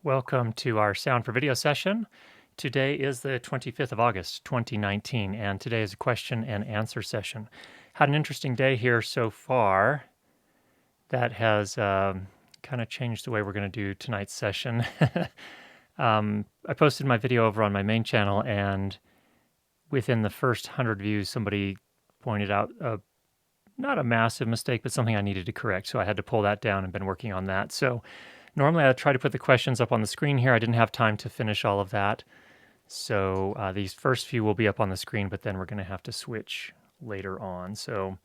Welcome to our Sound for Video session. Today is the 25th of August, 2019, and today is a question and answer session. Had an interesting day here so far that has kind of changed the way we're going to do tonight's session. I posted my video over on my main channel, and within the first 100 views, somebody pointed out not a massive mistake, but something I needed to correct. So I had to pull that down and been working on that. So normally I try to put the questions up on the screen here. I didn't have time to finish all of that. So these first few will be up on the screen, but then we're going to have to switch later on. So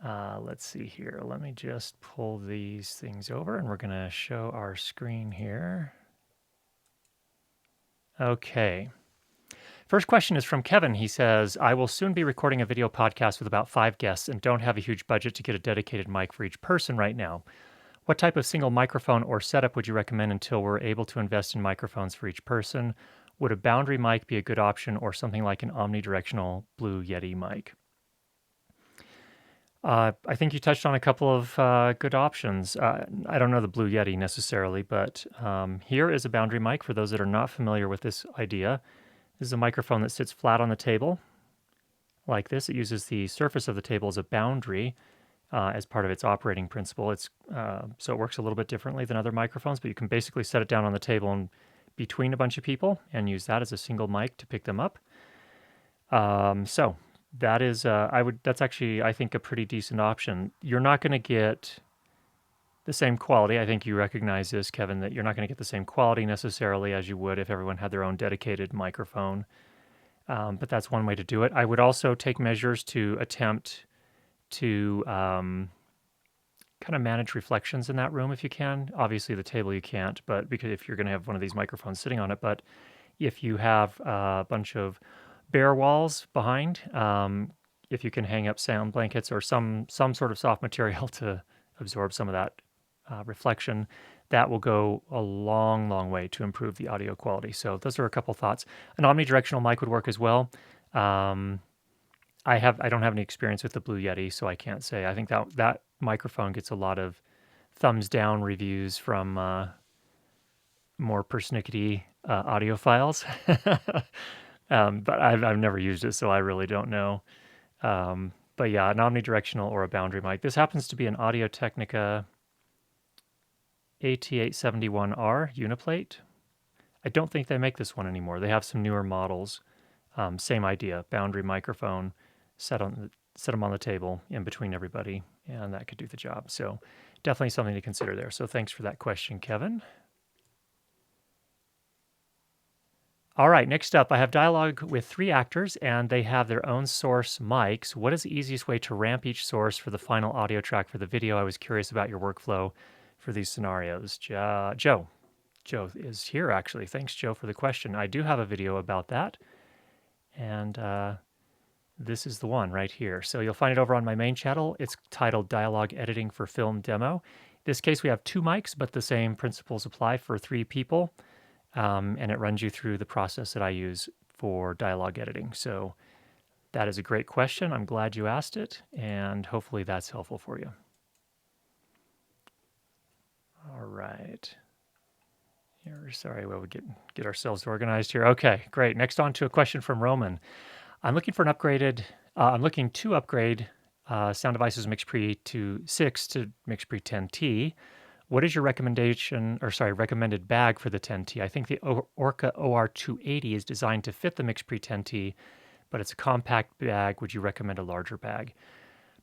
let's see here. Let me just pull these things over and we're going to show our screen here. Okay. First question is from Kevin. He says, I will soon be recording a video podcast with about 5 guests and don't have a huge budget to get a dedicated mic for each person right now. What type of single microphone or setup would you recommend until we're able to invest in microphones for each person? Would a boundary mic be a good option or something like an omnidirectional Blue Yeti mic? I think you touched on a couple of good options. I don't know the Blue Yeti necessarily, but here is a boundary mic for those that are not familiar with this idea. This is a microphone that sits flat on the table like this. It uses the surface of the table as a boundary as part of its operating principle. So it works a little bit differently than other microphones, but you can basically set it down on the table and between a bunch of people and use that as a single mic to pick them up. So that is, that's actually, I think, a pretty decent option. You're not going to get the same quality. I think you recognize this, Kevin, that you're not going to get the same quality necessarily as you would if everyone had their own dedicated microphone. But that's one way to do it. I would also take measures to attempt to kind of manage reflections in that room if you can. Obviously, the table you can't, but because if you're going to have one of these microphones sitting on it, but if you have a bunch of bare walls behind, if you can hang up sound blankets or some sort of soft material to absorb some of that reflection, that will go a long, long way to improve the audio quality. So those are a couple thoughts. An omnidirectional mic would work as well. I don't have any experience with the Blue Yeti, so I can't say. I think that microphone gets a lot of thumbs down reviews from more persnickety audiophiles. But I've never used it, so I really don't know. But yeah, an omnidirectional or a boundary mic. This happens to be an Audio-Technica AT871R Uniplate. I don't think they make this one anymore. They have some newer models. Same idea, boundary microphone, set them on the table in between everybody, and that could do the job. So definitely something to consider there. So thanks for that question, Kevin. All right, next up, I have dialogue with 3 actors, and they have their own source mics. What is the easiest way to ramp each source for the final audio track for the video? I was curious about your workflow for these scenarios. Joe is here, actually. Thanks, Joe, for the question. I do have a video about that, and this is the one right here. So you'll find it over on my main channel. It's titled Dialogue Editing for Film Demo. In this case, we have 2 mics, but the same principles apply for 3 people. And it runs you through the process that I use for dialogue editing. So that is a great question. I'm glad you asked it, and hopefully that's helpful for you. All right. Sorry, we'll get ourselves organized here. Okay, great. Next on to a question from Roman. I'm looking to upgrade sound devices MixPre to 6 to MixPre 10T. What is your recommended bag for the 10T? I think the Orca OR280 is designed to fit the MixPre 10T, but it's a compact bag. Would you recommend a larger bag?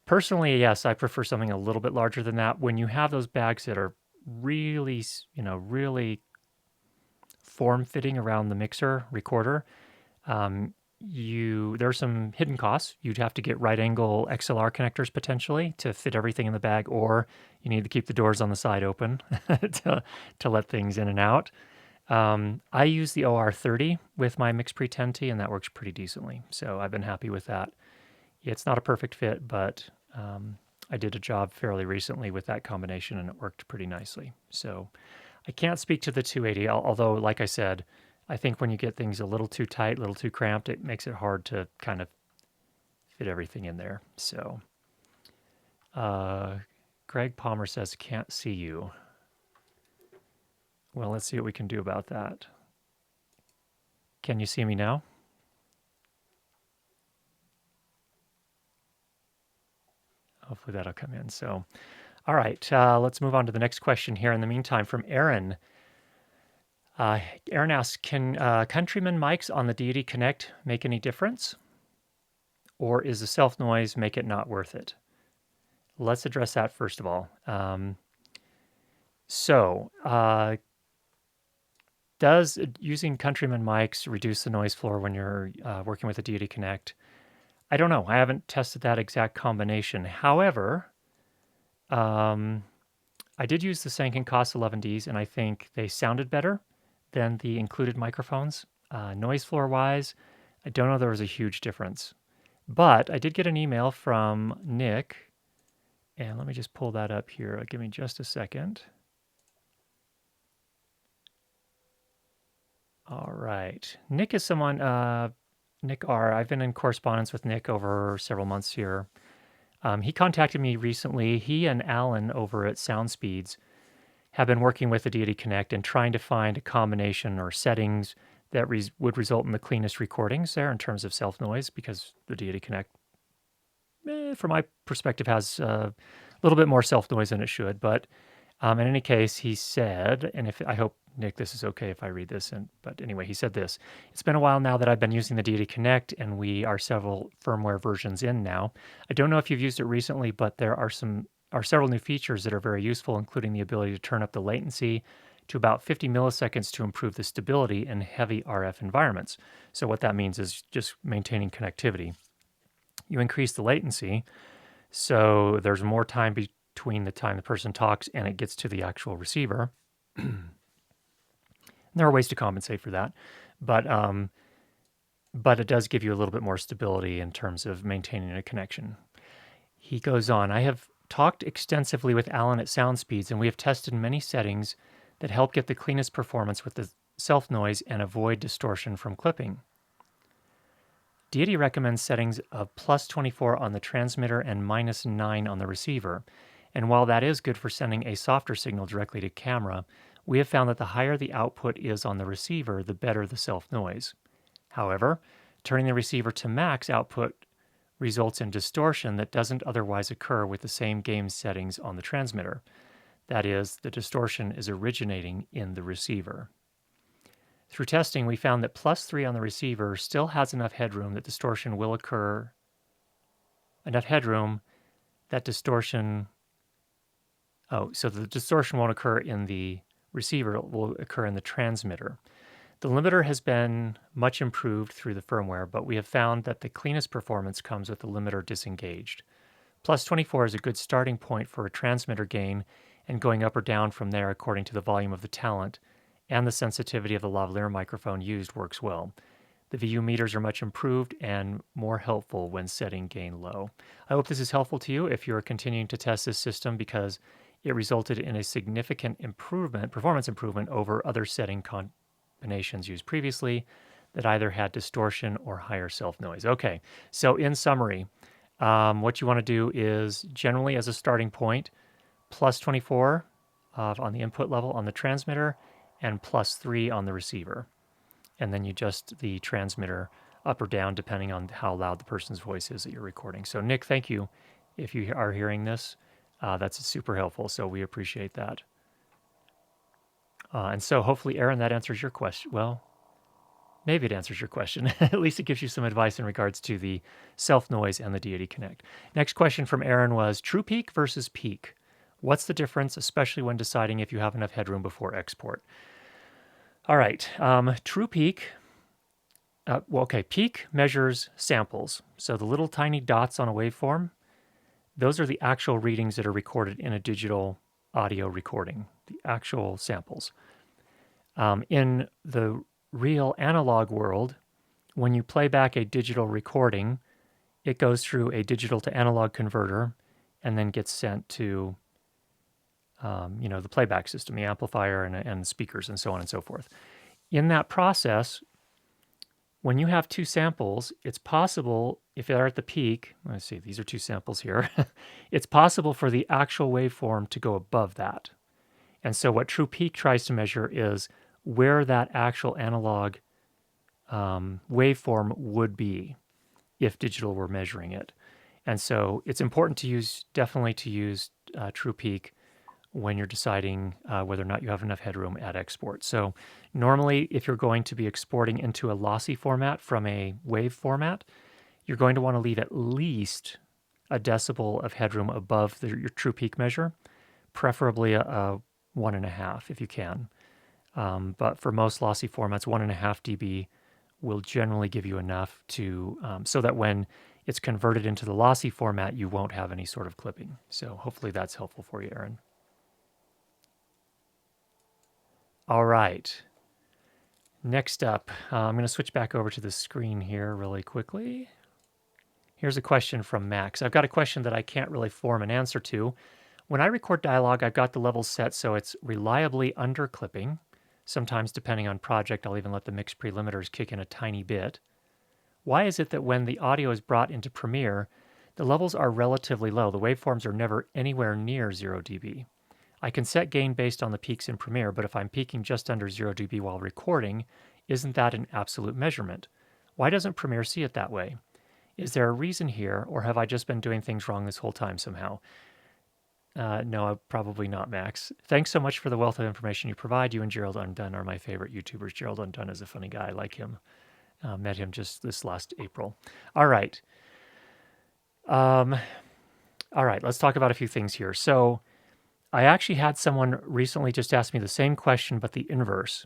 Personally, yes, I prefer something a little bit larger than that. When you have those bags that are really, really form-fitting around the mixer recorder, there's some hidden costs. You'd have to get right angle XLR connectors potentially to fit everything in the bag, or you need to keep the doors on the side open to let things in and out. I use the OR30 with my MixPre 10T, and that works pretty decently. So I've been happy with that. It's not a perfect fit, but I did a job fairly recently with that combination, and it worked pretty nicely. So I can't speak to the 280, although, like I said, I think when you get things a little too tight, a little too cramped, it makes it hard to kind of fit everything in there. So Greg Palmer says, can't see you. Well, let's see what we can do about that. Can you see me now? Hopefully that'll come in. So, all right, let's move on to the next question here in the meantime from Aaron. Aaron asks, can Countryman mics on the Deity Connect make any difference? Or is the self noise make it not worth it? Let's address that first of all. Does using Countryman mics reduce the noise floor when you're working with the Deity Connect? I don't know. I haven't tested that exact combination. However, I did use the Sanken Cost 11Ds, and I think they sounded better than the included microphones. Noise floor wise, I don't know there was a huge difference. But I did get an email from Nick, and let me just pull that up here. Give me just a second. All right. Nick is someone, Nick R. I've been in correspondence with Nick over several months here. He contacted me recently. He and Alan over at SoundSpeeds have been working with the Deity Connect and trying to find a combination or settings that would result in the cleanest recordings there in terms of self noise, because the Deity Connect, from my perspective, has a little bit more self noise than it should. But in any case, he said, and if I hope Nick, this is okay if I read this, but anyway, he said this: it's been a while now that I've been using the Deity Connect, and we are several firmware versions in now. I don't know if you've used it recently, but there are several new features that are very useful, including the ability to turn up the latency to about 50 milliseconds to improve the stability in heavy RF environments. So what that means is just maintaining connectivity. You increase the latency, so there's more time between the time the person talks and it gets to the actual receiver. There are ways to compensate for that, but it does give you a little bit more stability in terms of maintaining a connection. He goes on, I have talked extensively with Alan at SoundSpeeds, and we have tested many settings that help get the cleanest performance with the self noise and avoid distortion from clipping. Deity recommends settings of plus 24 on the transmitter and minus 9 on the receiver, and while that is good for sending a softer signal directly to camera, we have found that the higher the output is on the receiver, the better the self noise. However, turning the receiver to max output results in distortion that doesn't otherwise occur with the same gain settings on the transmitter. That is, the distortion is originating in the receiver. Through testing, we found that plus 3 on the receiver still has enough headroom that distortion will occur. Enough headroom that distortion. So the distortion won't occur in the receiver, it will occur in the transmitter. The limiter has been much improved through the firmware, but we have found that the cleanest performance comes with the limiter disengaged. Plus 24 is a good starting point for a transmitter gain, and going up or down from there according to the volume of the talent and the sensitivity of the lavalier microphone used works well. The VU meters are much improved and more helpful when setting gain low. I hope this is helpful to you if you are continuing to test this system, because it resulted in a significant performance improvement over other setting combinations used previously that either had distortion or higher self-noise. Okay, so in summary, what you want to do is generally as a starting point, plus 24 on the input level on the transmitter and plus 3 on the receiver. And then you adjust the transmitter up or down depending on how loud the person's voice is that you're recording. So Nick, thank you if you are hearing this. That's super helpful, so we appreciate that. And so hopefully, Aaron, that answers your question. Well, maybe it answers your question. At least it gives you some advice in regards to the self-noise and the Deity Connect. Next question from Aaron was true peak versus peak. What's the difference, especially when deciding if you have enough headroom before export? All right, true peak. Peak measures samples. So the little tiny dots on a waveform, those are the actual readings that are recorded in a digital audio recording, the actual samples. In the real analog world, when you play back a digital recording, it goes through a digital to analog converter and then gets sent to the playback system, the amplifier and speakers and so on and so forth. In that process, when you have two samples, it's possible, if they're at the peak, let's see, these are two samples here, it's possible for the actual waveform to go above that. And so what True Peak tries to measure is where that actual analog waveform would be if digital were measuring it. And so it's important to definitely to use True Peak when you're deciding whether or not you have enough headroom at export. So normally, if you're going to be exporting into a lossy format from a wave format, you're going to want to leave at least a decibel of headroom above your True Peak measure, preferably a 1.5 if you can. But for most lossy formats, 1.5 dB will generally give you enough to so that when it's converted into the lossy format, you won't have any sort of clipping. So hopefully that's helpful for you, Aaron. All right. Next up, I'm going to switch back over to the screen here really quickly. Here's a question from Max. I've got a question that I can't really form an answer to. When I record dialogue, I've got the levels set so it's reliably under clipping. Sometimes, depending on project, I'll even let the MixPre limiters kick in a tiny bit. Why is it that when the audio is brought into Premiere, the levels are relatively low? The waveforms are never anywhere near 0 dB. I can set gain based on the peaks in Premiere, but if I'm peaking just under 0 dB while recording, isn't that an absolute measurement? Why doesn't Premiere see it that way? Is there a reason here, or have I just been doing things wrong this whole time somehow? No, probably not, Max. Thanks so much for the wealth of information you provide. You and Gerald Undone are my favorite YouTubers. Gerald Undone is a funny guy. I like him. Met him just this last April. All right. All right, let's talk about a few things here. So I actually had someone recently just ask me the same question, but the inverse.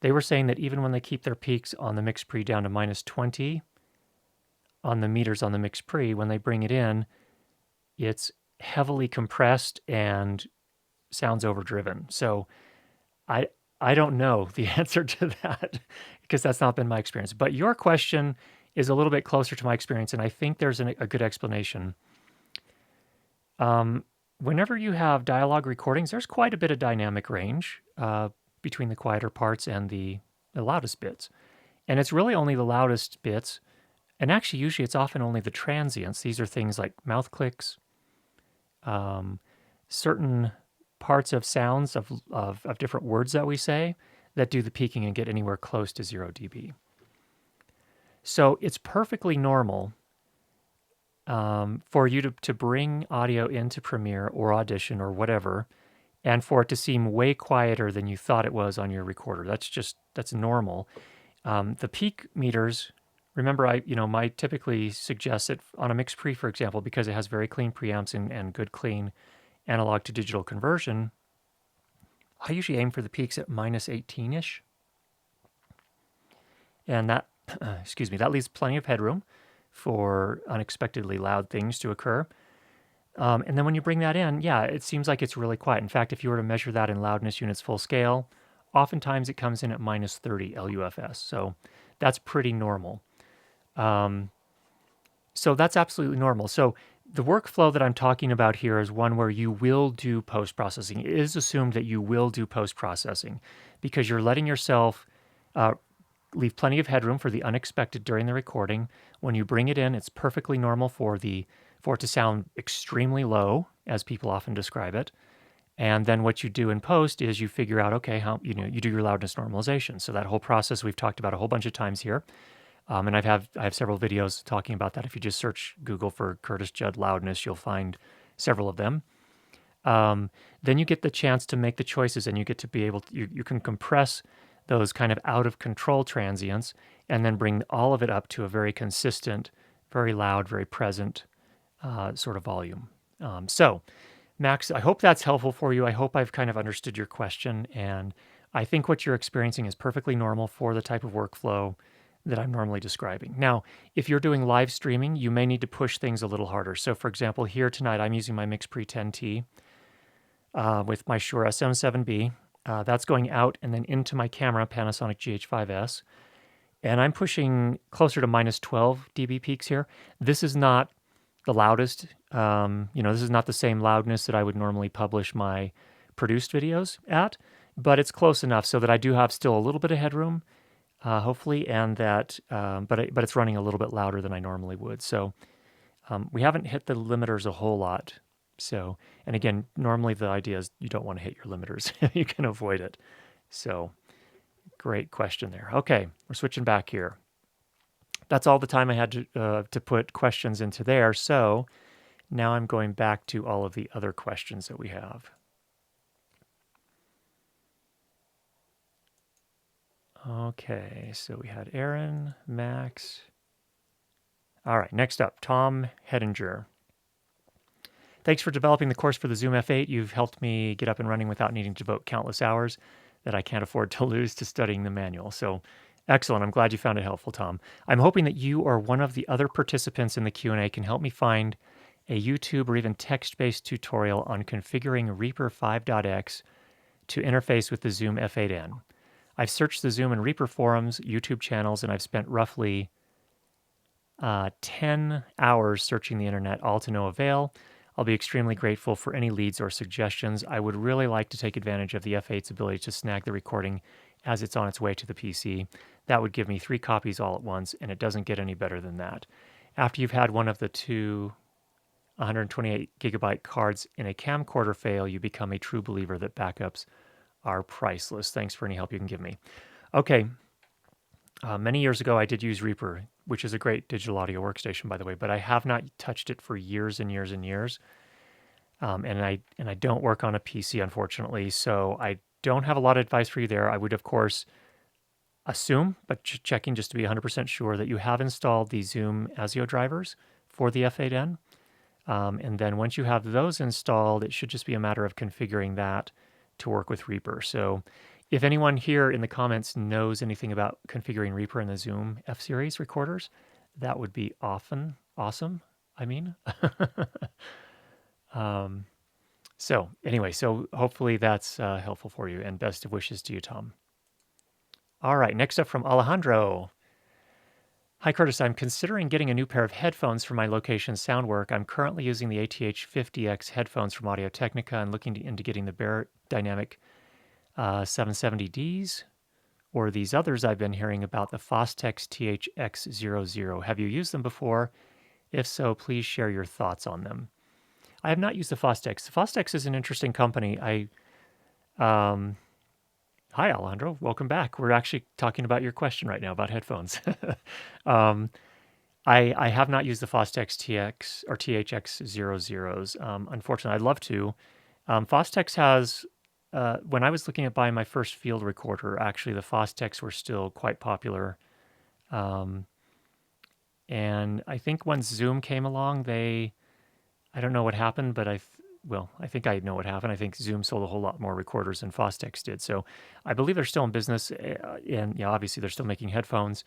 They were saying that even when they keep their peaks on the MixPre down to -20 on the meters on the MixPre, when they bring it in, it's heavily compressed and sounds overdriven. So I don't know the answer to that because that's not been my experience. But your question is a little bit closer to my experience, and I think there's a good explanation. Whenever you have dialogue recordings, there's quite a bit of dynamic range between the quieter parts and the loudest bits. And it's really only the loudest bits, and actually usually it's often only the transients. These are things like mouth clicks, certain parts of sounds of different words that we say that do the peaking and get anywhere close to 0 dB. So it's perfectly normal for you to bring audio into Premiere or Audition or whatever, and for it to seem way quieter than you thought it was on your recorder. That's normal. The peak meters, remember, I typically suggest it on a MixPre, for example, because it has very clean preamps and good clean analog to digital conversion. I usually aim for the peaks at -18-ish. And that, excuse me, that leaves plenty of headroom for unexpectedly loud things to occur. And then when you bring that in, yeah, it seems like it's really quiet. In fact, if you were to measure that in loudness units full scale, oftentimes it comes in at -30 LUFS. So that's pretty normal. So that's absolutely normal. So the workflow that I'm talking about here is one where you will do post-processing. It is assumed that you will do post-processing because you're letting yourself leave plenty of headroom for the unexpected during the recording. When you bring it in, it's perfectly normal for it to sound extremely low, as people often describe it. And then what you do in post is you figure out, okay, how you do your loudness normalization. So that whole process we've talked about a whole bunch of times here. And I have several videos talking about that. If you just search Google for Curtis Judd loudness, you'll find several of them. Then you get the chance to make the choices, and you get to be able to, you can compress those kind of out of control transients and then bring all of it up to a very consistent, very loud, very present sort of volume. So, Max, I hope that's helpful for you. I hope I've kind of understood your question, and I think what you're experiencing is perfectly normal for the type of workflow that I'm normally describing. Now, if you're doing live streaming, you may need to push things a little harder. So, for example, here tonight, I'm using my MixPre 10T with my Shure SM7B. That's going out and then into my camera, Panasonic GH5S. And I'm pushing closer to -12 dB peaks here. This is not the loudest. This is not the same loudness that I would normally publish my produced videos at, but it's close enough so that I do have still a little bit of headroom, hopefully, and that, but it's running a little bit louder than I normally would. So we haven't hit the limiters a whole lot So, and again, normally the idea is you don't want to hit your limiters. You can avoid it. So, great question there. Okay, we're switching back here. That's all the time I had to put questions into there. So now I'm going back to all of the other questions that we have. Okay, so we had Aaron, Max. All right, next up, Tom Hedinger. Thanks for developing the course for the Zoom F8. You've helped me get up and running without needing to devote countless hours that I can't afford to lose to studying the manual. So excellent. I'm glad you found it helpful, Tom. I'm hoping that you or one of the other participants in the Q&A can help me find a YouTube or even text-based tutorial on configuring Reaper 5.x to interface with the Zoom F8N. I've searched the Zoom and Reaper forums, YouTube channels, and I've spent roughly 10 hours searching the internet, all to no avail. I'll be extremely grateful for any leads or suggestions. I would really like to take advantage of the F8's ability to snag the recording as it's on its way to the PC. That would give me 3 copies all at once, and it doesn't get any better than that. After you've had one of the two 128 gigabyte cards in a camcorder fail, you become a true believer that backups are priceless. Thanks for any help you can give me. Okay, many years ago I did use Reaper, which is a great digital audio workstation, by the way, but I have not touched it for years and years and years. And I don't work on a PC, unfortunately, so I don't have a lot of advice for you there. I would, of course, assume, but checking just to be 100% sure, that you have installed the Zoom ASIO drivers for the F8N. And then once you have those installed, it should just be a matter of configuring that to work with Reaper. So if anyone here in the comments knows anything about configuring Reaper in the Zoom F-Series recorders, that would be awesome. I mean. So anyway, so hopefully that's helpful for you, and best of wishes to you, Tom. All right, next up from Alejandro. Hi, Curtis. I'm considering getting a new pair of headphones for my location sound work. I'm currently using the ATH50X headphones from Audio-Technica and looking into getting the Bear Dynamic 770Ds or these others I've been hearing about, the Fostex THX00. Have you used them before? If so, please share your thoughts on them. I have not used the Fostex. The Fostex is an interesting company. Hi, Alejandro. Welcome back. We're actually talking about your question right now about headphones. I have not used the Fostex TX or THX00s. Unfortunately, I'd love to. Fostex has, when I was looking at buying my first field recorder, actually the Fostex were still quite popular. And I think once Zoom came along, I don't know what happened, but I think I know what happened. I think Zoom sold a whole lot more recorders than Fostex did. So I believe they're still in business, and obviously they're still making headphones.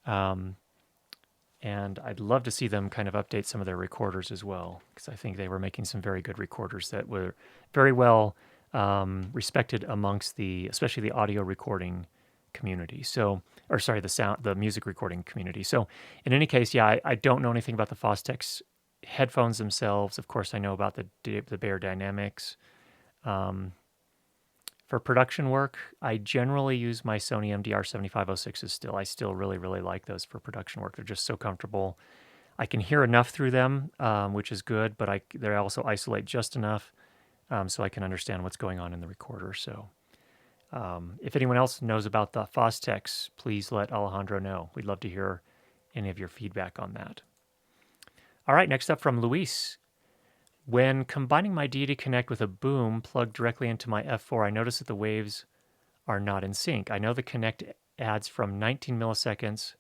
And I'd love to see them kind of update some of their recorders as well, because I think they were making some very good recorders that were very well respected amongst especially the audio recording community. So, or sorry, the music recording community. So, in any case, yeah, I don't know anything about the Fostex headphones themselves. Of course, I know about the Bear Dynamics. For production work, I generally use my Sony MDR 7506s still. I still really, really like those for production work. They're just so comfortable. I can hear enough through them, which is good, but they also isolate just enough so I can understand what's going on in the recorder. So if anyone else knows about the Fostex, please let Alejandro know. We'd love to hear any of your feedback on that. All right, next up from Luis. When combining my Deity Connect with a boom plugged directly into my F4, I notice that the waves are not in sync. I know the Connect adds from 19 milliseconds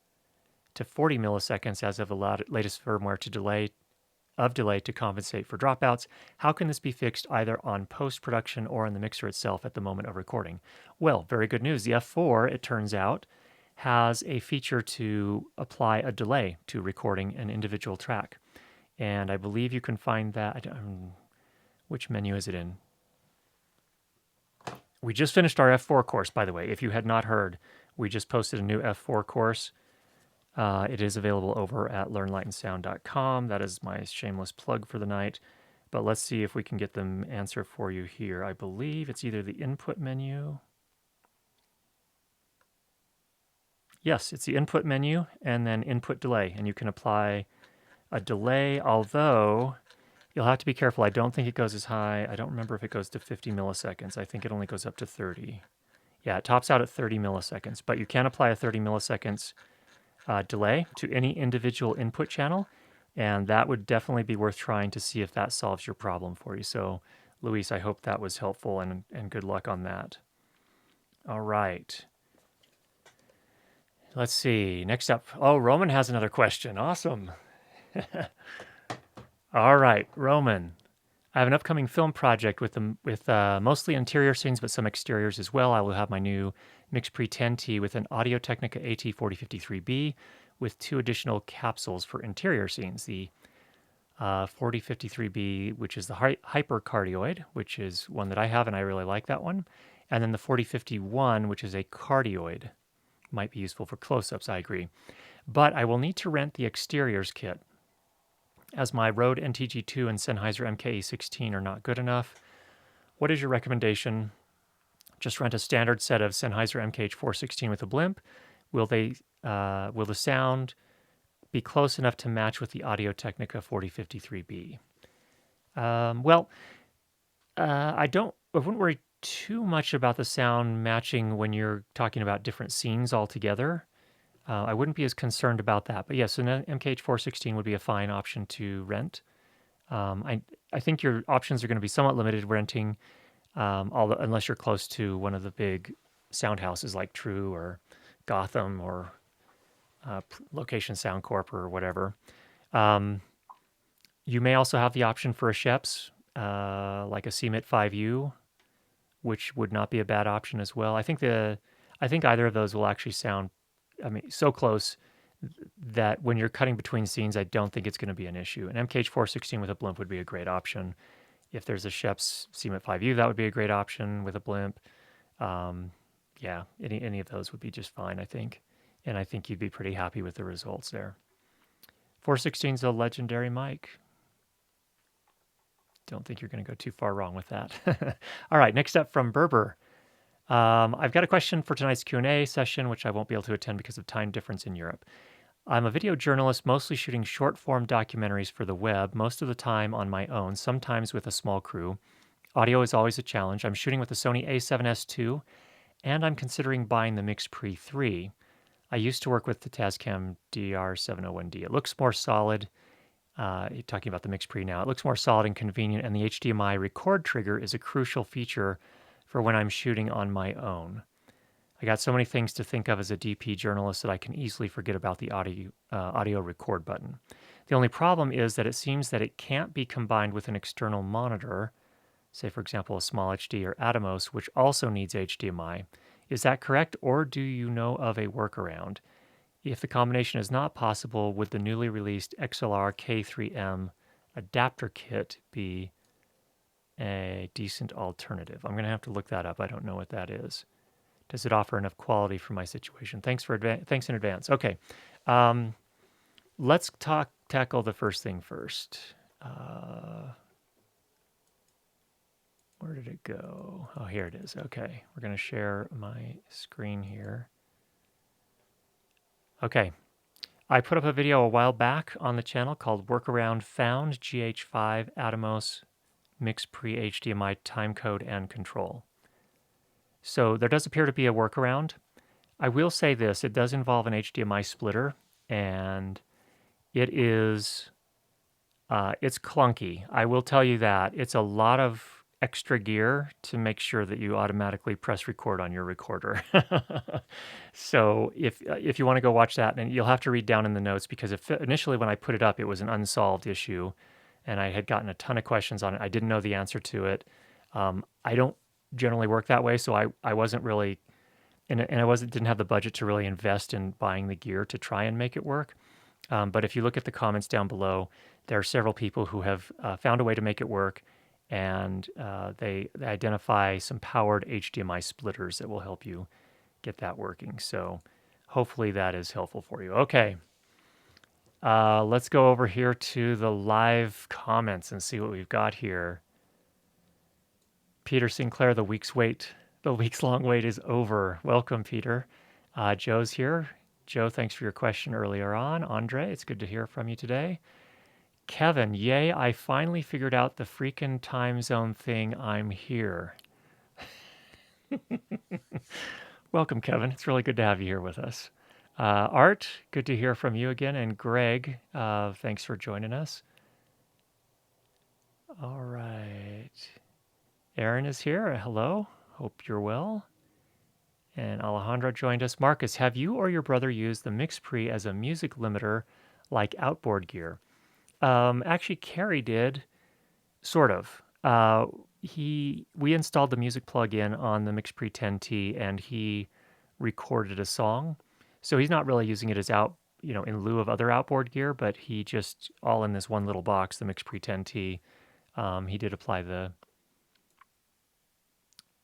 to 40 milliseconds as of the latest firmware delay to compensate for dropouts. How can this be fixed either on post-production or on the mixer itself at the moment of recording? Well, very good news. The F4, it turns out, has a feature to apply a delay to recording an individual track. And I believe you can find that. Which menu is it in? We just finished our F4 course, by the way. If you had not heard, we just posted a new F4 course. It is available over at learnlightandsound.com. That is my shameless plug for the night. But let's see if we can get the answer for you here. I believe it's either the input menu. Yes, it's the input menu and then input delay. And you can apply a delay, although You'll have to be careful. I don't think it goes as high. I don't remember if it goes to 50 milliseconds. I think it only goes up to 30. Yeah, it tops out at 30 milliseconds, but you can apply a 30 milliseconds delay to any individual input channel, and that would definitely be worth trying to see if that solves your problem for you. So, Luis, I hope that was helpful, and good luck on that. All right. Let's see. Next up. Oh, Roman has another question. Awesome. All right, Roman. I have an upcoming film project with mostly interior scenes, but some exteriors as well. I will have my new MixPre 10T with an Audio-Technica AT4053B with 2 additional capsules for interior scenes. The 4053B, which is the hypercardioid, which is one that I have, and I really like that one. And then the 4051, which is a cardioid. Might be useful for close-ups, I agree. But I will need to rent the exteriors kit, as my Rode NTG2 and Sennheiser MKE16 are not good enough. What is your recommendation? Just rent a standard set of Sennheiser MKH416 with a blimp. Will the sound be close enough to match with the Audio-Technica 4053B? I wouldn't worry too much about the sound matching when you're talking about different scenes altogether. I wouldn't be as concerned about that. But yes, an MKH416 would be a fine option to rent. I think your options are going to be somewhat limited renting, unless you're close to one of the big sound houses like True or Gotham or Location Sound Corp or whatever. You may also have the option for a Sheps, like a CMIT 5U, which would not be a bad option as well. I think either of those will actually sound, so close that when you're cutting between scenes, I don't think it's going to be an issue. An MKH416 with a blimp would be a great option. If there's a Sheps CMIT 5U, that would be a great option with a blimp. Yeah, any of those would be just fine, I think. And I think you'd be pretty happy with the results there. 416 is a legendary mic. Don't think you're going to go too far wrong with that. All right, next up from Berber. I've got a question for tonight's Q&A session, which I won't be able to attend because of time difference in Europe. I'm a video journalist, mostly shooting short-form documentaries for the web, most of the time on my own, sometimes with a small crew. Audio is always a challenge. I'm shooting with the Sony a7S II, and I'm considering buying the MixPre 3. I used to work with the Tascam DR701D. It looks more solid. Talking about the MixPre now, it looks more solid and convenient, and the HDMI record trigger is a crucial feature for when I'm shooting on my own. I got so many things to think of as a DP journalist that I can easily forget about the audio record button. The only problem is that it seems that it can't be combined with an external monitor, say for example a Small HD or Atomos, which also needs HDMI. Is that correct, or do you know of a workaround? If the combination is not possible, would the newly released XLR K3M adapter kit be a decent alternative? I'm going to have to look that up. I don't know what that is. Does it offer enough quality for my situation? Thanks in advance. Okay, let's tackle the first thing first. Where did it go? Oh, here it is. Okay, we're going to share my screen here. Okay, I put up a video a while back on the channel called Workaround Found GH5 Atomos MixPre HDMI Timecode and Control. So there does appear to be a workaround. I will say this, it does involve an HDMI splitter, and it's clunky. I will tell you that. It's a lot of extra gear to make sure that you automatically press record on your recorder. So if you want to go watch that, and you'll have to read down in the notes, because initially when I put it up, it was an unsolved issue, and I had gotten a ton of questions on it. I didn't know the answer to it. I don't generally work that way, so I wasn't really, and I didn't have the budget to really invest in buying the gear to try and make it work. But if you look at the comments down below, there are several people who have found a way to make it work, and they identify some powered HDMI splitters that will help you get that working. So hopefully that is helpful for you. Okay, let's go over here to the live comments and see what we've got here. Peter Sinclair, the week's long wait is over. Welcome, Peter. Joe's here. Joe, thanks for your question earlier on. Andre, it's good to hear from you today. Kevin, yay, I finally figured out the freaking time zone thing. I'm here. Welcome, Kevin. It's really good to have you here with us. Art, good to hear from you again. And Greg, thanks for joining us. All right. Aaron is here. Hello. Hope you're well. And Alejandro joined us. Marcus, have you or your brother used the MixPre as a music limiter like outboard gear? Actually, Carrie did, sort of. We installed the music plug-in on the MixPre 10T, and he recorded a song. So he's not really using it as in lieu of other outboard gear, but he just all in this one little box, the MixPre 10T. He did apply the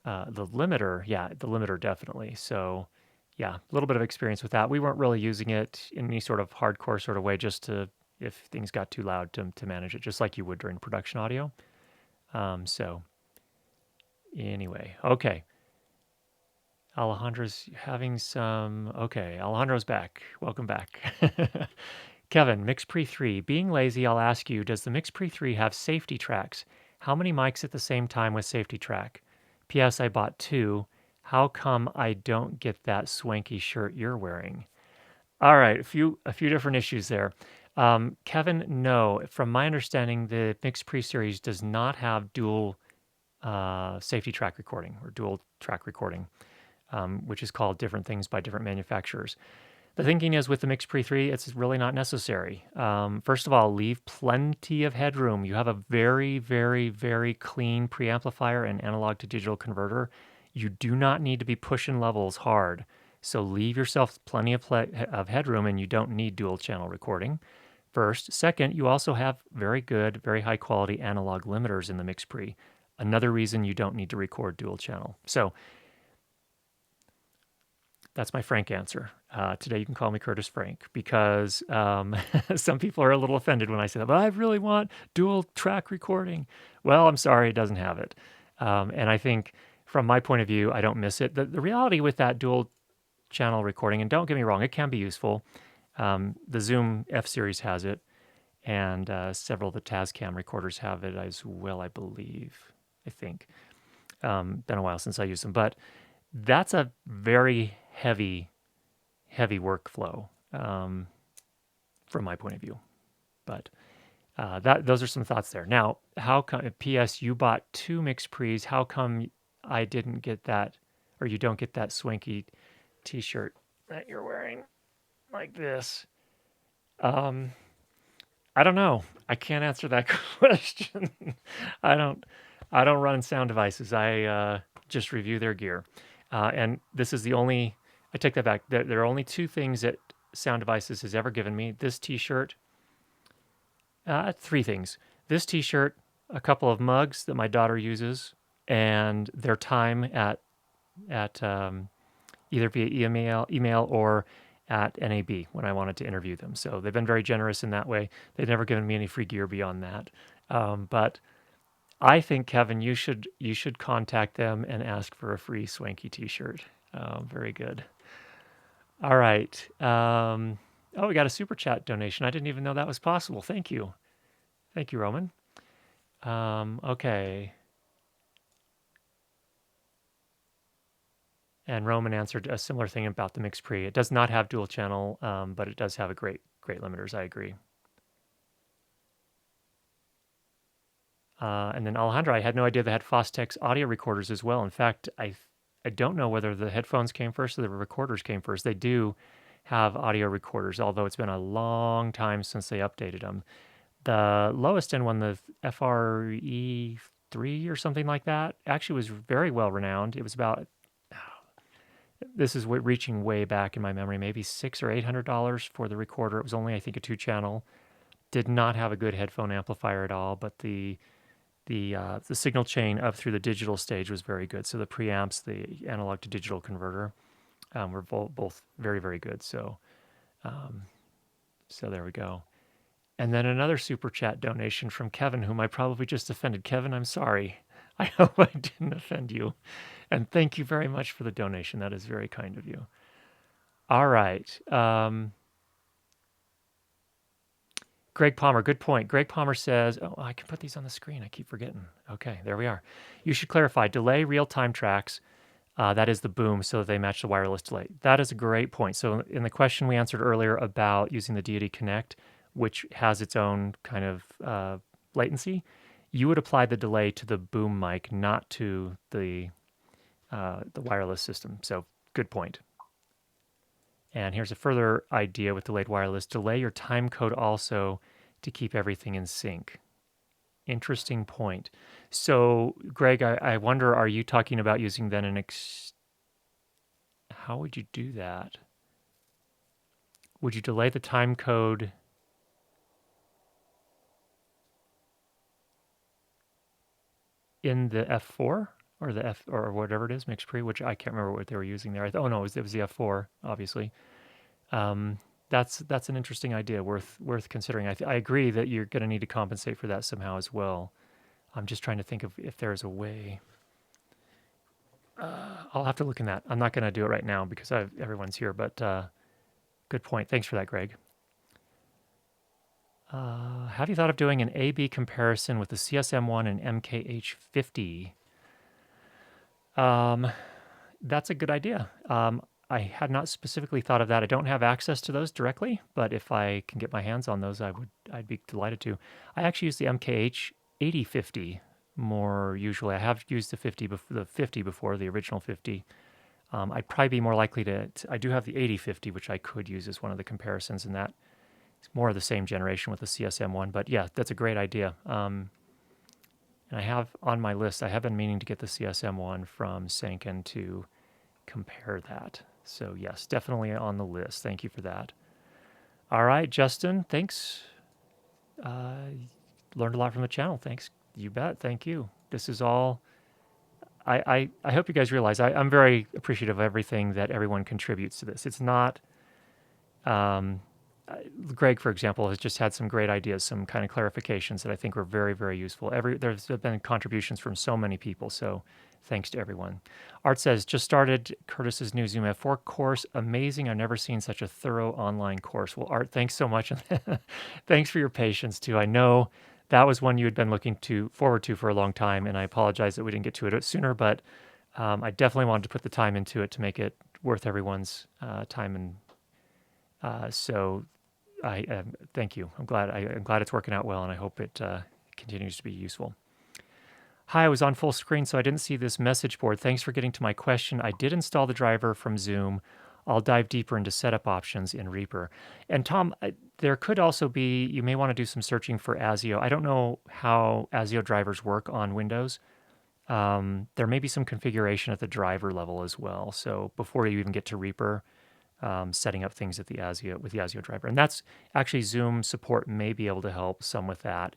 limiter. Yeah, the limiter definitely. So yeah, a little bit of experience with that. We weren't really using it in any sort of hardcore sort of way, just to if things got too loud to manage it, just like you would during production audio. So anyway, okay. Alejandro's having some. Okay, Alejandro's back. Welcome back. Kevin, MixPre 3. Being lazy, I'll ask you, does the MixPre 3 have safety tracks? How many mics at the same time with safety track? P.S. I bought two. How come I don't get that swanky shirt you're wearing? All right, a few different issues there. Kevin, no. From my understanding, the MixPre series does not have dual safety track recording or dual track recording, which is called different things by different manufacturers. The thinking is with the MixPre 3, it's really not necessary. First of all, leave plenty of headroom. You have a very, very, very clean preamplifier and analog to digital converter. You do not need to be pushing levels hard. So leave yourself plenty of headroom, and you don't need dual channel recording. First. Second, you also have very good, very high quality analog limiters in the MixPre. Another reason you don't need to record dual channel. So that's my frank answer. Today you can call me Curtis Frank because some people are a little offended when I say that, but I really want dual track recording. Well, I'm sorry, it doesn't have it. And I think from my point of view, I don't miss it. The reality with that dual channel recording, and don't get me wrong, it can be useful. The Zoom F series has it, and several of the Tascam recorders have it as well, I believe. I think. Been a while since I used them, but that's a very heavy workflow from my point of view. But those are some thoughts there. Now, how come? P.S. You bought two MixPres. How come I didn't get that, or you don't get that swanky T-shirt that you're wearing like this? I don't know. I can't answer that question. I don't. I don't run sound devices. I just review their gear, and this is the only. I take that back. There are only two things that Sound Devices has ever given me: this T-shirt. Three things: this T-shirt, a couple of mugs that my daughter uses, and their time at either via email or at NAB when I wanted to interview them. So they've been very generous in that way. They've never given me any free gear beyond that. But I think, Kevin, you should contact them and ask for a free swanky T-shirt. Very good. All right. Oh, we got a super chat donation. I didn't even know that was possible. Thank you. Thank you, Roman. Okay. And Roman answered a similar thing about the MixPre. It does not have dual channel, but it does have a great limiters. I agree. And then Alejandro, I had no idea they had Fostex audio recorders as well. In fact, I don't know whether the headphones came first or the recorders came first. They do have audio recorders, although it's been a long time since they updated them. The lowest end one, the FRE3 or something like that, actually was very well renowned. It was about, this is reaching way back in my memory, maybe $600 or $800 for the recorder. It was only, I think, a 2-channel. Did not have a good headphone amplifier at all, but the signal chain up through the digital stage was very good. So the preamps, the analog to digital converter, were both very, very good. So, so there we go. And then another super chat donation from Kevin, whom I probably just offended. Kevin, I'm sorry. I hope I didn't offend you. And thank you very much for the donation. That is very kind of you. All right. Greg Palmer, good point. Greg Palmer says, oh, I can put these on the screen. I keep forgetting. Okay, there we are. You should clarify delay real-time tracks. That is the boom, so they match the wireless delay. That is a great point. So in the question we answered earlier about using the Deity Connect, which has its own kind of latency, you would apply the delay to the boom mic, not to the wireless system. So good point. And here's a further idea with delayed wireless. Delay your time code also to keep everything in sync. Interesting point. So, Greg, I wonder, are you talking about using then how would you do that? Would you delay the time code in the F4 or the F or whatever it is, MixPre, which I can't remember what they were using there. Oh no, it was the F4, obviously. That's an interesting idea, worth considering. I agree that you're going to need to compensate for that somehow as well. I'm just trying to think of if there's a way. I'll have to look in that. I'm not going to do it right now because everyone's here, but good point. Thanks for that, Greg. Have you thought of doing an A/B comparison with the CSM1 and MKH50? That's a good idea. I had not specifically thought of that. I don't have access to those directly, but if I can get my hands on those, I'd be delighted to. I actually use the MKH 8050 more usually. I have used the 50 before, the original 50. I'd probably be more likely I do have the 8050, which I could use as one of the comparisons, and that is more of the same generation with the CSM1. But yeah, that's a great idea. And I have on my list, I have been meaning to get the CSM1 from Sanken to compare that. So yes, definitely on the list. Thank you for that. All right, Justin, thanks. Learned a lot from the channel. Thanks. You bet. Thank you. This is all. I hope you guys realize I'm very appreciative of everything that everyone contributes to this. It's not. Greg, for example, has just had some great ideas, some kind of clarifications that I think were very, very useful. There's been contributions from so many people, so thanks to everyone. Art says, just started Curtis's new Zoom F4 course. Amazing. I've never seen such a thorough online course. Well, Art, thanks so much. Thanks for your patience, too. I know that was one you had been looking forward to for a long time, and I apologize that we didn't get to it sooner, but I definitely wanted to put the time into it to make it worth everyone's time. And so I thank you. I'm glad it's working out well, and I hope it continues to be useful. Hi, I was on full screen, so I didn't see this message board. Thanks for getting to my question. I did install the driver from Zoom. I'll dive deeper into setup options in Reaper. And Tom, there could also be, you may want to do some searching for ASIO. I don't know how ASIO drivers work on Windows. There may be some configuration at the driver level as well. So before you even get to Reaper, setting up things at the ASIO with the ASIO driver. And that's actually Zoom support may be able to help some with that.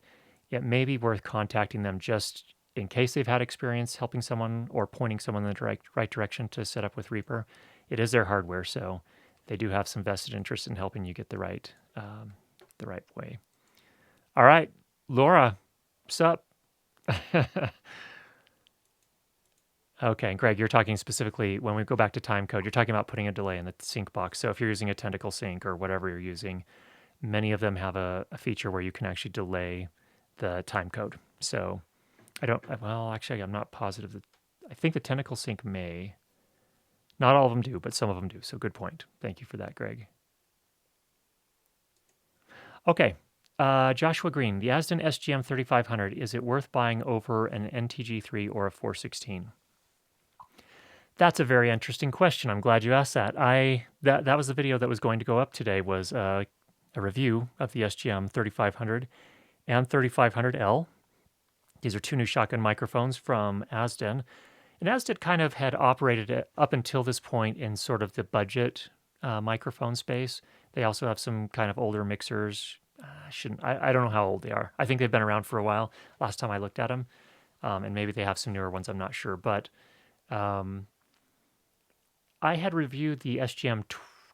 It may be worth contacting them just in case they've had experience helping someone or pointing someone in the right direction to set up with Reaper. It is their hardware, so they do have some vested interest in helping you get the right way. All right, Laura, sup? Okay, and Greg, you're talking specifically, when we go back to time code, you're talking about putting a delay in the sync box. So if you're using a tentacle sync or whatever you're using, many of them have a feature where you can actually delay the time code. So actually, I'm not positive. I think the tentacle sync may. Not all of them do, but some of them do. So good point. Thank you for that, Greg. Okay, Joshua Green, the Asden SGM 3500, is it worth buying over an NTG3 or a 416? That's a very interesting question. I'm glad you asked that. That was the video that was going to go up today, was a review of the SGM 3500 and 3500L. These are two new shotgun microphones from Asden. And Asden kind of had operated it up until this point in sort of the budget microphone space. They also have some kind of older mixers. I don't know how old they are. I think they've been around for a while. Last time I looked at them. And maybe they have some newer ones. I'm not sure. But I had reviewed the SGM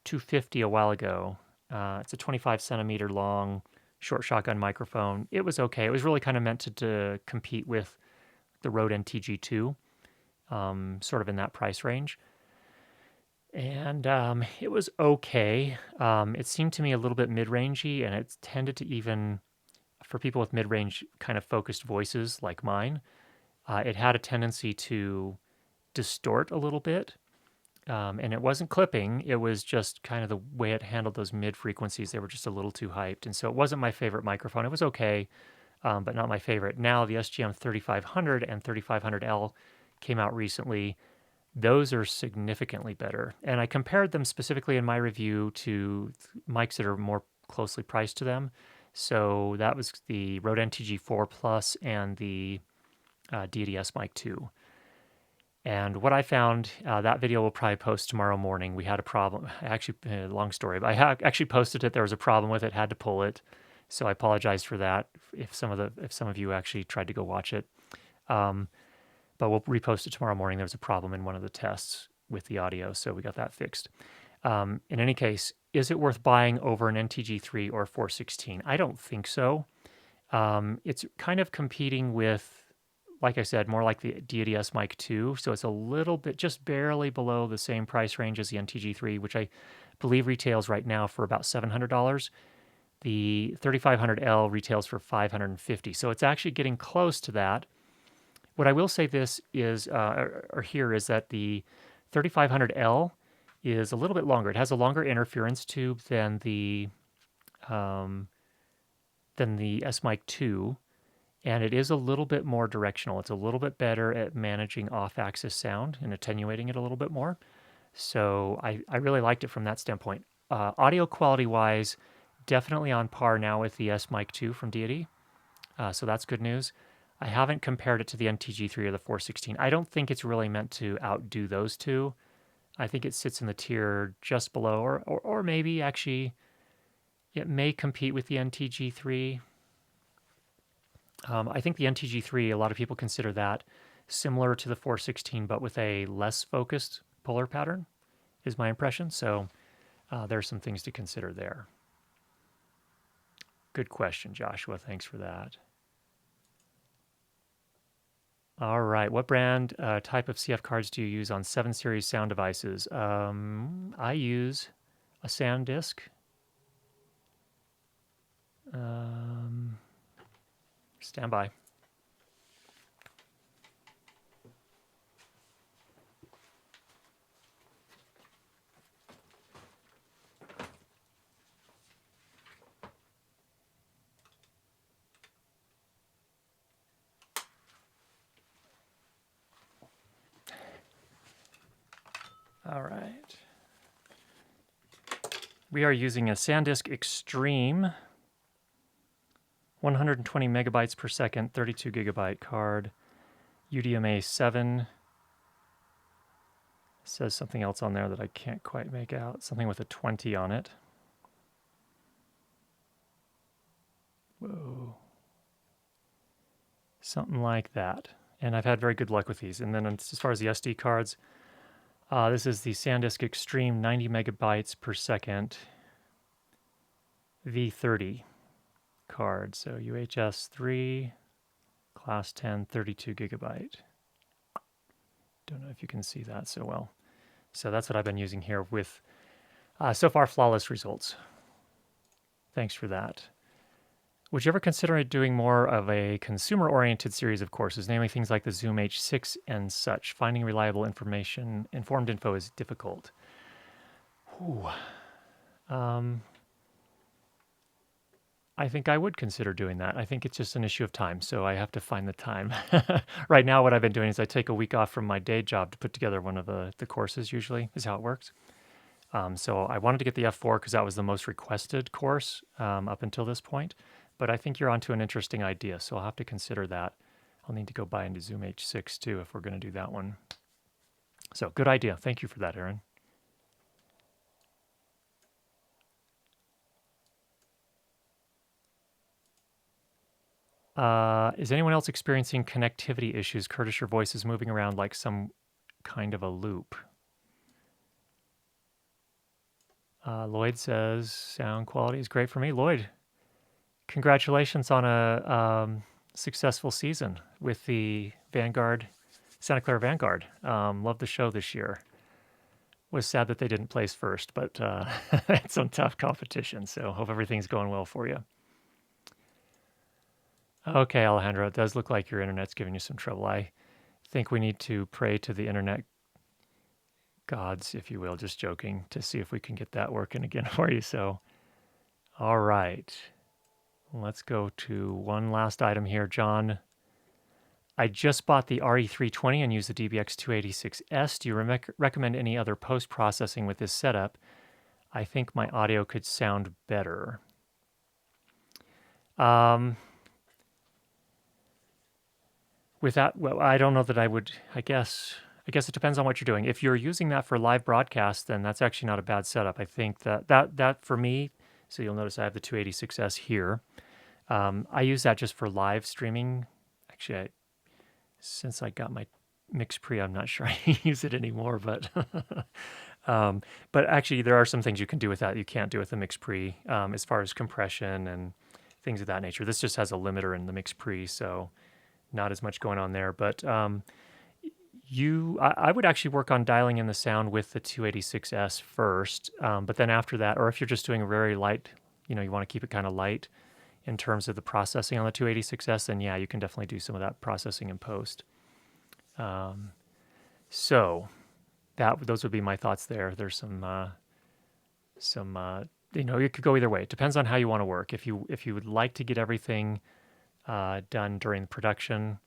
250 a while ago. It's a 25 centimeter long short shotgun microphone. It was okay. It was really kind of meant to compete with the Rode NTG2, sort of in that price range. And it was okay. It seemed to me a little bit mid-rangey, and it tended to even, for people with mid-range kind of focused voices like mine, it had a tendency to distort a little bit. And it wasn't clipping, it was just kind of the way it handled those mid frequencies. They were just a little too hyped. And so it wasn't my favorite microphone. It was okay, but not my favorite. Now, the SGM 3500 and 3500L came out recently. Those are significantly better. And I compared them specifically in my review to mics that are more closely priced to them. So that was the Rode NTG4 Plus and the Deity S Mic 2. And what I found, that video will probably post tomorrow morning. We had a problem. Actually, long story, but actually posted it. There was a problem with it. Had to pull it, so I apologize for that. If some of you actually tried to go watch it, um, but we'll repost it tomorrow morning. There was a problem in one of the tests with the audio, so we got that fixed. In any case, is it worth buying over an NTG3 or 416? I don't think so. It's kind of competing with, like I said, more like the Deity S Mic 2. So it's a little bit, just barely below the same price range as the NTG3, which I believe retails right now for about $700. The 3500L retails for $550. So it's actually getting close to that. What I will say this is, or here is that the 3500L is a little bit longer. It has a longer interference tube um, than the S Mic 2. And it is a little bit more directional. It's a little bit better at managing off-axis sound and attenuating it a little bit more. So I really liked it from that standpoint. Audio quality-wise, definitely on par now with the S Mic 2 from Deity. So that's good news. I haven't compared it to the NTG3 or the 416. I don't think it's really meant to outdo those two. I think it sits in the tier just below, or maybe actually it may compete with the NTG3. I think the NTG3, a lot of people consider that similar to the 416, but with a less focused polar pattern, is my impression. So there are some things to consider there. Good question, Joshua. Thanks for that. All right. What brand type of CF cards do you use on 7 Series sound devices? I use a SanDisk. Stand by. All right. We are using a SanDisk Extreme 120 megabytes per second, 32 gigabyte card, UDMA 7. It says something else on there that I can't quite make out. Something with a 20 on it. Whoa. Something like that. And I've had very good luck with these. And then as far as the SD cards, this is the SanDisk Extreme 90 megabytes per second V30 card. So UHS 3, class 10, 32 gigabyte. Don't know if you can see that so well. So that's what I've been using here with so far flawless results. Thanks for that. Would you ever consider doing more of a consumer-oriented series of courses, namely things like the Zoom H6 and such? Finding reliable information, informed info is difficult. I think I would consider doing that. I think it's just an issue of time, so I have to find the time. Right now, what I've been doing is I take a week off from my day job to put together one of the courses, usually, is how it works. So I wanted to get the F4 because that was the most requested course up until this point. But I think you're onto an interesting idea, so I'll have to consider that. I'll need to go buy into Zoom H6 too if we're going to do that one. So good idea. Thank you for that, Aaron. Is anyone else experiencing connectivity issues? Curtis, your voice is moving around like some kind of a loop. Lloyd says sound quality is great for me. Lloyd, congratulations on a successful season with the Vanguard, Santa Clara Vanguard. Love the show this year. Was sad that they didn't place first, but it's some tough competition. So hope everything's going well for you. Okay, Alejandro, it does look like your internet's giving you some trouble. I think we need to pray to the internet gods, if you will, just joking, to see if we can get that working again for you. So, all right, let's go to one last item here. John, I just bought the RE320 and use the DBX286S. Do you recommend any other post-processing with this setup? I think my audio could sound better. With that, well, I don't know that I would, I guess it depends on what you're doing. If you're using that for live broadcast, then that's actually not a bad setup. I think that for me, so you'll notice I have the 286S here. I use that just for live streaming. Actually, since I got my MixPre, I'm not sure I use it anymore, but but actually there are some things you can do with that you can't do with the MixPre as far as compression and things of that nature. This just has a limiter in the MixPre, so not as much going on there, but I would actually work on dialing in the sound with the 286S first, but then after that, or if you're just doing a very light, you want to keep it kind of light in terms of the processing on the 286S, then yeah, you can definitely do some of that processing in post. So those would be my thoughts there. There's some it could go either way. It depends on how you want to work. If you would like to get everything done during the production,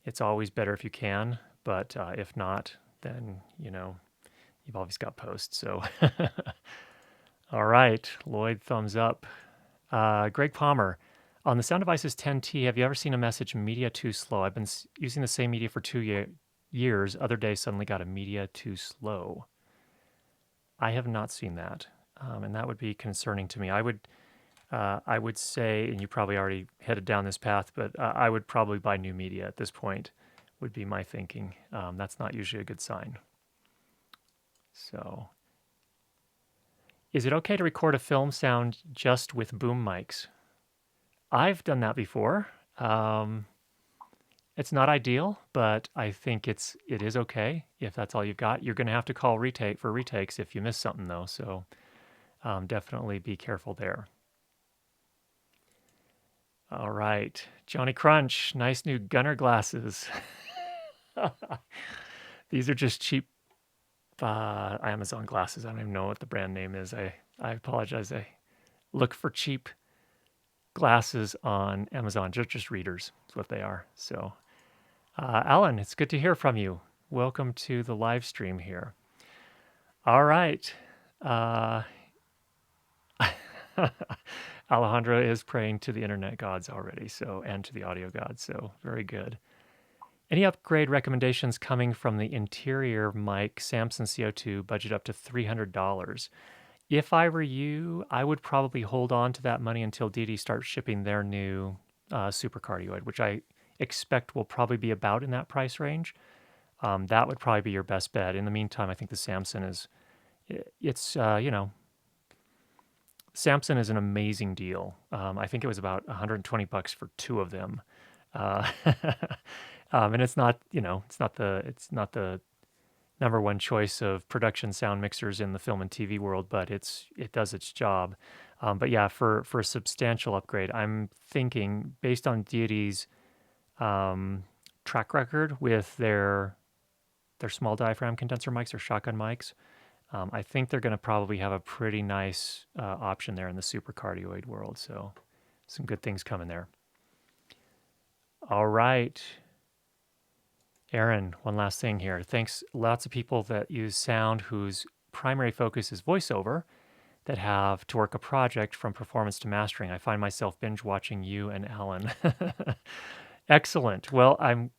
it's always better if you can, but if not, then you've always got post. So all right, Lloyd, thumbs up. Greg Palmer, on the Sound Devices 10T, have you ever seen a message media too slow? I've been using the same media for 2 years. Other day suddenly got a media too slow. I have not seen that, and that would be concerning to me. I would say, and you probably already headed down this path, but I would probably buy new media at this point, would be my thinking. That's not usually a good sign. So, is it okay to record a film sound just with boom mics? I've done that before. It's not ideal, but I think it is okay if that's all you've got. You're going to have to call for retakes if you miss something, though. So definitely be careful there. All right, Johnny Crunch, nice new Gunner glasses. These are just cheap Amazon glasses. I don't even know what the brand name is. I apologize. I look for cheap glasses on Amazon. Just readers is what they are. So, Alan, it's good to hear from you. Welcome to the live stream here. All right. Alejandra is praying to the internet gods already, and to the audio gods, so very good. Any upgrade recommendations coming from the interior mic Samson CO2, budget up to $300? If I were you, I would probably hold on to that money until Deity starts shipping their new supercardioid, which I expect will probably be about in that price range. That would probably be your best bet. In the meantime, I think the Samson Samson is an amazing deal. I think it was about $120 for two of them. And it's not the number one choice of production sound mixers in the film and TV world, but it does its job. But yeah, for a substantial upgrade, I'm thinking based on Deity's track record with their small diaphragm condenser mics or shotgun mics, I think they're going to probably have a pretty nice option there in the supercardioid world. So some good things coming there. All right. Aaron, one last thing here. Thanks. Lots of people that use sound whose primary focus is voiceover that have to work a project from performance to mastering. I find myself binge watching you and Alan. Excellent. Well, I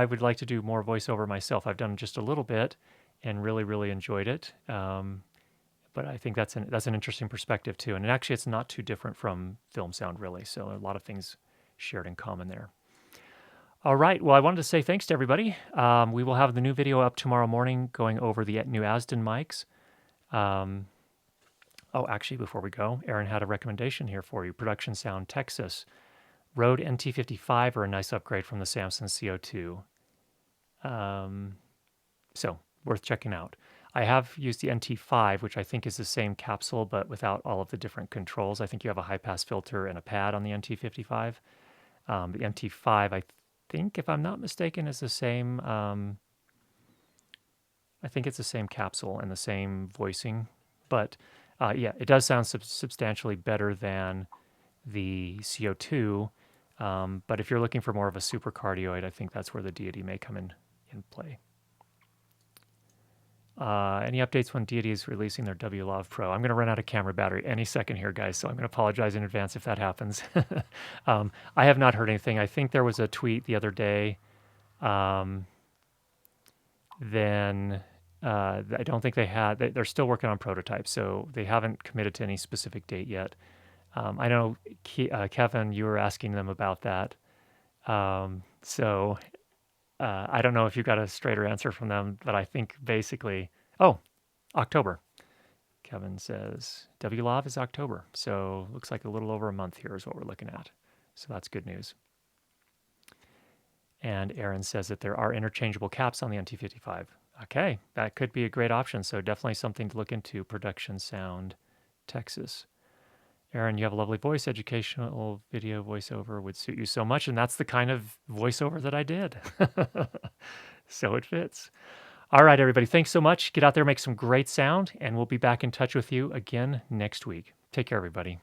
would like to do more voiceover myself. I've done just a little bit and really, really enjoyed it. But I think that's an interesting perspective too. And actually, it's not too different from film sound, really. So a lot of things shared in common there. All right. Well, I wanted to say thanks to everybody. We will have the new video up tomorrow morning going over the new Asden mics. Actually, before we go, Aaron had a recommendation here for you. Production Sound Texas. Rode NT55 are a nice upgrade from the Samson CO2. So worth checking out. I have used the NT5, which I think is the same capsule, but without all of the different controls. I think you have a high-pass filter and a pad on the NT55. The NT5, I think, if I'm not mistaken, is the same. I think it's the same capsule and the same voicing, but yeah, it does sound substantially better than the CO2. But if you're looking for more of a supercardioid, I think that's where the Deity may come in play. Any updates when Deity is releasing their WLAV Pro? I'm going to run out of camera battery any second here, guys, so I'm going to apologize in advance if that happens. I have not heard anything. I think there was a tweet the other day. Then I don't think they had. They're still working on prototypes, so they haven't committed to any specific date yet. I know, Kevin, you were asking them about that. So I don't know if you got a straighter answer from them, but I think basically, October. Kevin says WLAV is October, so looks like a little over a month here is what we're looking at. So that's good news. And Aaron says that there are interchangeable caps on the NT55. Okay, that could be a great option. So definitely something to look into. Production Sound, Texas. Aaron, you have a lovely voice. Educational video voiceover would suit you so much. And that's the kind of voiceover that I did. So it fits. All right, everybody. Thanks so much. Get out there, make some great sound, and we'll be back in touch with you again next week. Take care, everybody.